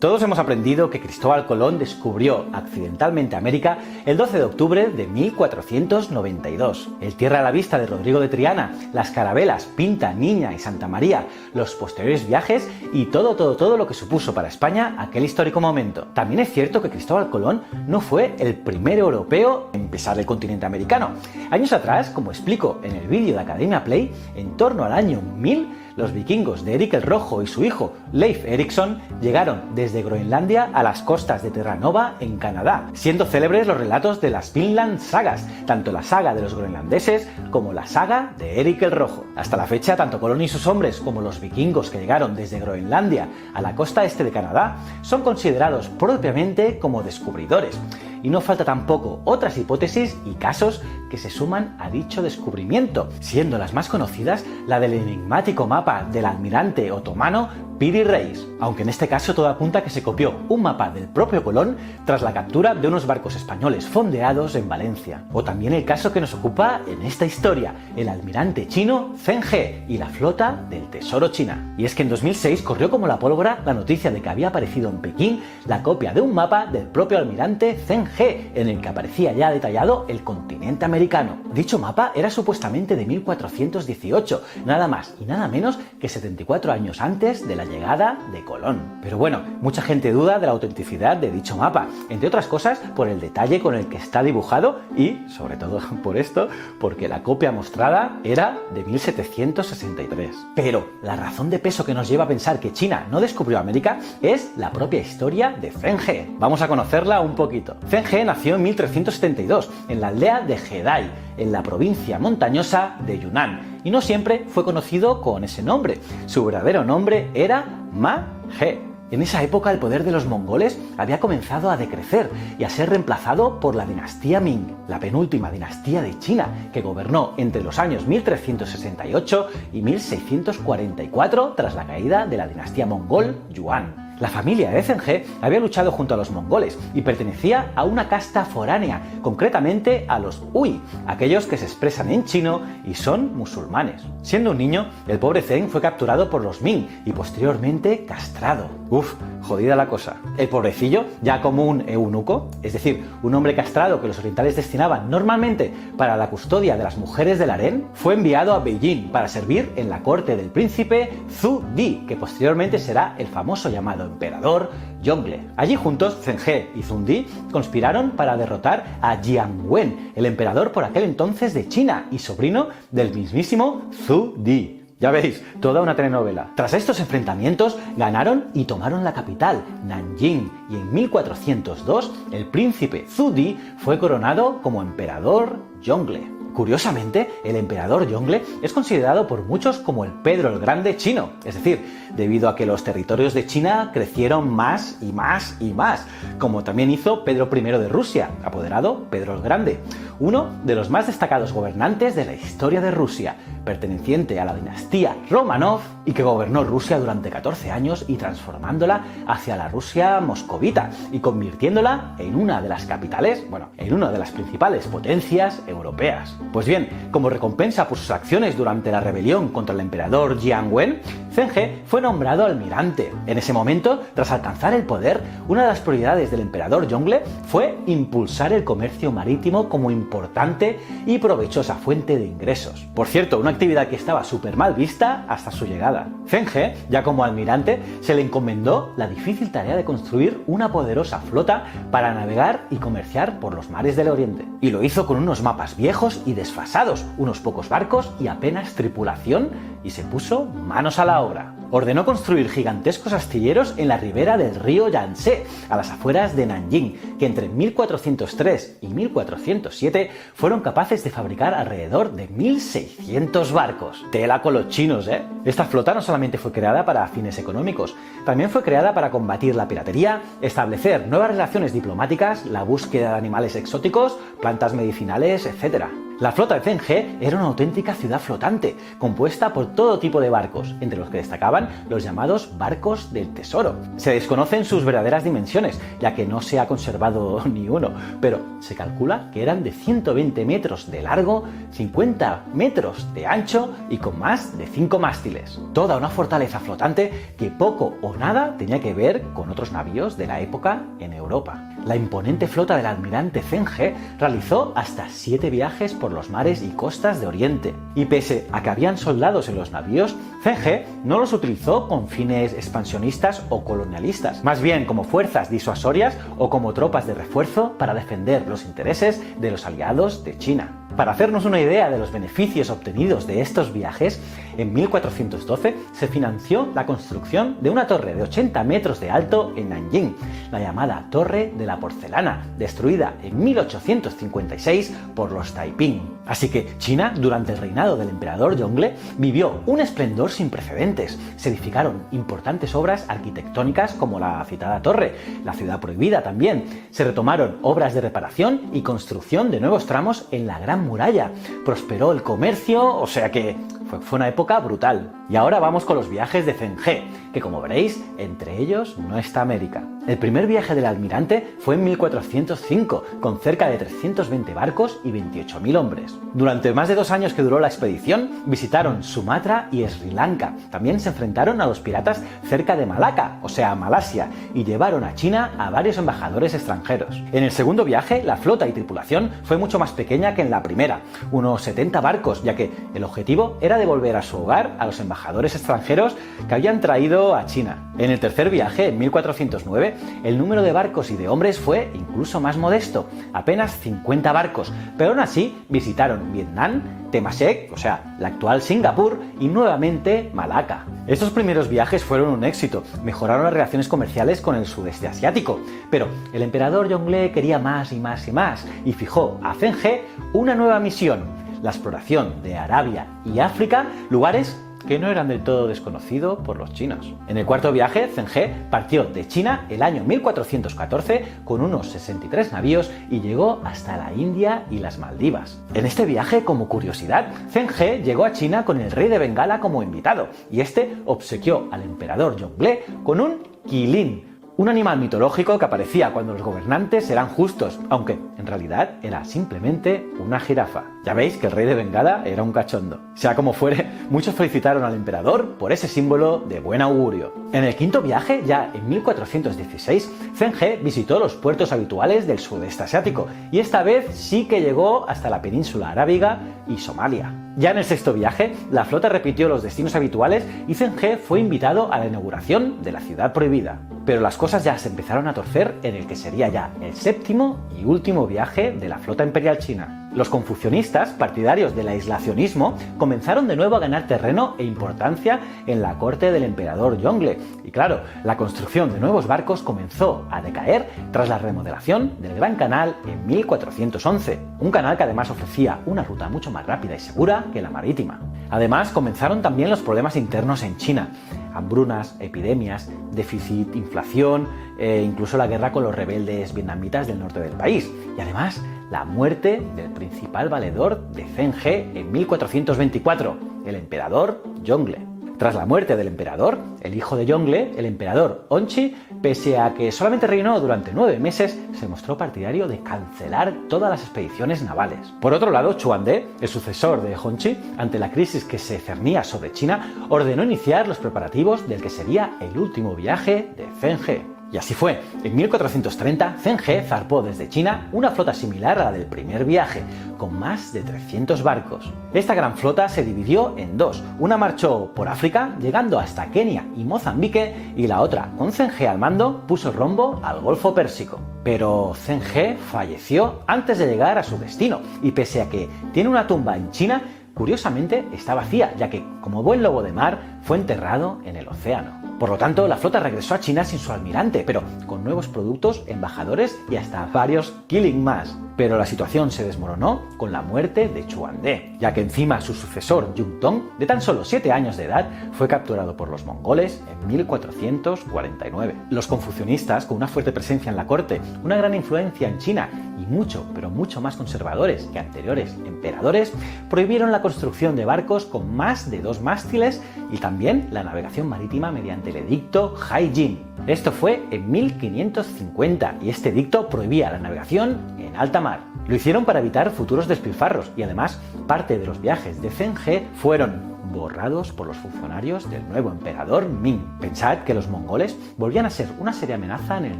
Todos hemos aprendido que Cristóbal Colón descubrió accidentalmente América el 12 de octubre de 1492. El Tierra a la Vista de Rodrigo de Triana, las carabelas Pinta, Niña y Santa María, los posteriores viajes y todo lo que supuso para España aquel histórico momento. También es cierto que Cristóbal Colón no fue el primer europeo en pisar el continente americano. Años atrás, como explico en el vídeo de Academia Play, en torno al año 1000, los vikingos de Erik el Rojo y su hijo Leif Erikson llegaron desde Groenlandia a las costas de Terra Nova en Canadá, siendo célebres los relatos de las Vinland Sagas, tanto la saga de los groenlandeses como la saga de Erik el Rojo. Hasta la fecha, tanto Colón y sus hombres como los vikingos que llegaron desde Groenlandia a la costa este de Canadá son considerados propiamente como descubridores. Y no falta tampoco otras hipótesis y casos que se suman a dicho descubrimiento, siendo las más conocidas la del enigmático mapa del almirante otomano Piri Reis, aunque en este caso todo apunta a que se copió un mapa del propio Colón tras la captura de unos barcos españoles fondeados en Valencia. O también el caso que nos ocupa en esta historia, el almirante chino Zheng He y la flota del tesoro china. Y es que en 2006 corrió como la pólvora la noticia de que había aparecido en Pekín la copia de un mapa del propio almirante Zheng He, en el que aparecía ya detallado el continente americano. Dicho mapa era supuestamente de 1418, nada más y nada menos que 74 años antes de la llegada de Colón. Pero bueno, mucha gente duda de la autenticidad de dicho mapa, entre otras cosas por el detalle con el que está dibujado y, sobre todo por esto, porque la copia mostrada era de 1763. Pero la razón de peso que nos lleva a pensar que China no descubrió América es la propia historia de Zheng He. Vamos a conocerla un poquito. Zheng He nació en 1372 en la aldea de Hedai, en la provincia montañosa de Yunnan, y no siempre fue conocido con ese nombre. Su verdadero nombre era Ma He. En esa época el poder de los mongoles había comenzado a decrecer y a ser reemplazado por la dinastía Ming, la penúltima dinastía de China, que gobernó entre los años 1368 y 1644 tras la caída de la dinastía mongol Yuan. La familia de Zheng He había luchado junto a los mongoles y pertenecía a una casta foránea, concretamente a los Hui, aquellos que se expresan en chino y son musulmanes. Siendo un niño, el pobre Zheng fue capturado por los Ming y posteriormente castrado. Uf, jodida la cosa. El pobrecillo, ya como un eunuco, es decir, un hombre castrado que los orientales destinaban normalmente para la custodia de las mujeres del harén, fue enviado a Beijing para servir en la corte del príncipe Zhu Di, que posteriormente será el famoso llamado emperador Yongle. Allí juntos, Zheng He y Zhu Di conspiraron para derrotar a Jiang Wen, el emperador por aquel entonces de China y sobrino del mismísimo Zhu Di. Ya veis, toda una telenovela. Tras estos enfrentamientos, ganaron y tomaron la capital, Nanjing, y en 1402 el príncipe Zhu Di fue coronado como emperador Yongle. Curiosamente, el emperador Yongle es considerado por muchos como el Pedro el Grande chino, es decir, debido a que los territorios de China crecieron más y más y más, como también hizo Pedro I de Rusia, apoderado Pedro el Grande, uno de los más destacados gobernantes de la historia de Rusia, perteneciente a la dinastía Romanov y que gobernó Rusia durante 14 años y transformándola hacia la Rusia moscovita y convirtiéndola en una de las capitales, en una de las principales potencias europeas. Pues bien, como recompensa por sus acciones durante la rebelión contra el emperador Jiang Wen, Zheng He fue nombrado almirante. En ese momento, tras alcanzar el poder, una de las prioridades del emperador Yongle fue impulsar el comercio marítimo como importante y provechosa fuente de ingresos. Por cierto, una actividad que estaba súper mal vista hasta su llegada. Zheng He, ya como almirante, se le encomendó la difícil tarea de construir una poderosa flota para navegar y comerciar por los mares del Oriente. Y lo hizo con unos mapas viejos y desfasados, unos pocos barcos y apenas tripulación, y se puso manos a la obra. Ordenó construir gigantescos astilleros en la ribera del río Yangtze, a las afueras de Nanjing, que entre 1403 y 1407 fueron capaces de fabricar alrededor de 1600 barcos. Tela con los chinos, ¿eh? Esta flota no solamente fue creada para fines económicos, también fue creada para combatir la piratería, establecer nuevas relaciones diplomáticas, la búsqueda de animales exóticos, plantas medicinales, etc. La flota de Zheng He era una auténtica ciudad flotante, compuesta por todo tipo de barcos, entre los que destacaban los llamados barcos del tesoro. Se desconocen sus verdaderas dimensiones, ya que no se ha conservado ni uno, pero se calcula que eran de 120 metros de largo, 50 metros de ancho y con más de 5 mástiles. Toda una fortaleza flotante que poco o nada tenía que ver con otros navíos de la época en Europa. La imponente flota del almirante Zheng He realizó hasta 7 viajes por los mares y costas de Oriente. Y pese a que habían soldados en los navíos, Zheng He no los utilizó con fines expansionistas o colonialistas, más bien como fuerzas disuasorias o como tropas de refuerzo para defender los intereses de los aliados de China. Para hacernos una idea de los beneficios obtenidos de estos viajes, en 1412 se financió la construcción de una torre de 80 metros de alto en Nanjing, la llamada Torre de la Porcelana, destruida en 1856 por los Taiping. Así que China, durante el reinado del emperador Yongle, vivió un esplendor sin precedentes. Se edificaron importantes obras arquitectónicas como la citada torre, la ciudad prohibida también. Se retomaron obras de reparación y construcción de nuevos tramos en la Gran Muralla. Prosperó el comercio, o sea que fue una época brutal. Y ahora vamos con los viajes de Zheng He, que como veréis, entre ellos no está América. El primer viaje del almirante fue en 1405, con cerca de 320 barcos y 28.000 hombres. Durante más de 2 años que duró la expedición, visitaron Sumatra y Sri Lanka. También se enfrentaron a los piratas cerca de Malaca, o sea, Malasia, y llevaron a China a varios embajadores extranjeros. En el segundo viaje, la flota y tripulación fue mucho más pequeña que en la primera, unos 70 barcos, ya que el objetivo era devolver a su hogar a los embajadores extranjeros que habían traído a China. En el tercer viaje, en 1409, el número de barcos y de hombres fue incluso más modesto, apenas 50 barcos, pero aún así visitaron Vietnam, Temasek, o sea, la actual Singapur, y nuevamente Malaca. Estos primeros viajes fueron un éxito, mejoraron las relaciones comerciales con el sudeste asiático, pero el emperador Yongle quería más y más y más, y fijó a Zheng He una nueva misión: la exploración de Arabia y África, lugares que no eran del todo desconocidos por los chinos. En el cuarto viaje, Zheng He partió de China el año 1414 con unos 63 navíos y llegó hasta la India y las Maldivas. En este viaje, como curiosidad, Zheng He llegó a China con el rey de Bengala como invitado, y este obsequió al emperador Yongle con un quilín, un animal mitológico que aparecía cuando los gobernantes eran justos, aunque en realidad era simplemente una jirafa. Ya veis que el rey de Bengala era un cachondo. Sea como fuere, muchos felicitaron al emperador por ese símbolo de buen augurio. En el quinto viaje, ya en 1416, Zheng He visitó los puertos habituales del sudeste asiático, y esta vez sí que llegó hasta la península arábiga y Somalia. Ya en el sexto viaje, la flota repitió los destinos habituales y Zheng He fue invitado a la inauguración de la ciudad prohibida. Pero las cosas ya se empezaron a torcer en el que sería ya el séptimo y último viaje de la flota imperial china. Los confucianistas, partidarios del aislacionismo, comenzaron de nuevo a ganar terreno e importancia en la corte del emperador Yongle. Y claro, la construcción de nuevos barcos comenzó a decaer tras la remodelación del Gran Canal en 1411, un canal que además ofrecía una ruta mucho más rápida y segura que la marítima. Además, comenzaron también los problemas internos en China: hambrunas, epidemias, déficit, inflación e incluso la guerra con los rebeldes vietnamitas del norte del país. Y además, la muerte del principal valedor de Zheng He en 1424, el emperador Yongle. Tras la muerte del emperador, el hijo de Yongle, el emperador Hongzhi, pese a que solamente reinó durante 9 meses, se mostró partidario de cancelar todas las expediciones navales. Por otro lado, Chuande, el sucesor de Hongzhi, ante la crisis que se cernía sobre China, ordenó iniciar los preparativos del que sería el último viaje de Zheng He. Y así fue. En 1430, Zheng He zarpó desde China una flota similar a la del primer viaje, con más de 300 barcos. Esta gran flota se dividió en dos. Una marchó por África, llegando hasta Kenia y Mozambique, y la otra, con Zheng He al mando, puso rumbo al Golfo Pérsico. Pero Zheng He falleció antes de llegar a su destino, y pese a que tiene una tumba en China, curiosamente está vacía, ya que, como buen lobo de mar, fue enterrado en el océano. Por lo tanto, la flota regresó a China sin su almirante, pero con nuevos productos, embajadores y hasta varios Killing más. Pero la situación se desmoronó con la muerte de Xuande, ya que encima su sucesor Yungtong, de tan solo 7 años de edad, fue capturado por los mongoles en 1449. Los confucianistas, con una fuerte presencia en la corte, una gran influencia en China y mucho, pero mucho más conservadores que anteriores emperadores, prohibieron la construcción de barcos con más de 2 mástiles y también la navegación marítima mediante el edicto Haijin. Esto fue en 1550 y este edicto prohibía la navegación en alta mar. Lo hicieron para evitar futuros despilfarros y además parte de los viajes de Zheng He fueron borrados por los funcionarios del nuevo emperador Ming. Pensad que los mongoles volvían a ser una seria amenaza en el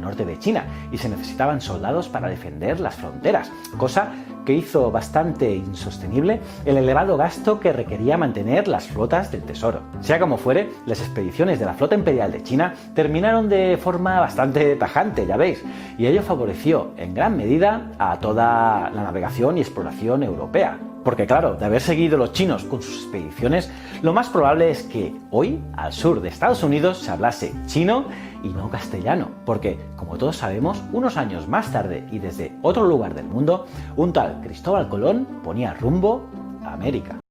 norte de China y se necesitaban soldados para defender las fronteras, cosa que hizo bastante insostenible el elevado gasto que requería mantener las flotas del tesoro. Sea como fuere, las expediciones de la flota imperial de China terminaron de forma bastante tajante, ya veis, y ello favoreció en gran medida a toda la navegación y exploración europea. Porque claro, de haber seguido los chinos con sus expediciones, lo más probable es que hoy, al sur de Estados Unidos, se hablase chino y no castellano. Porque, como todos sabemos, unos años más tarde y desde otro lugar del mundo, un tal Cristóbal Colón ponía rumbo a América.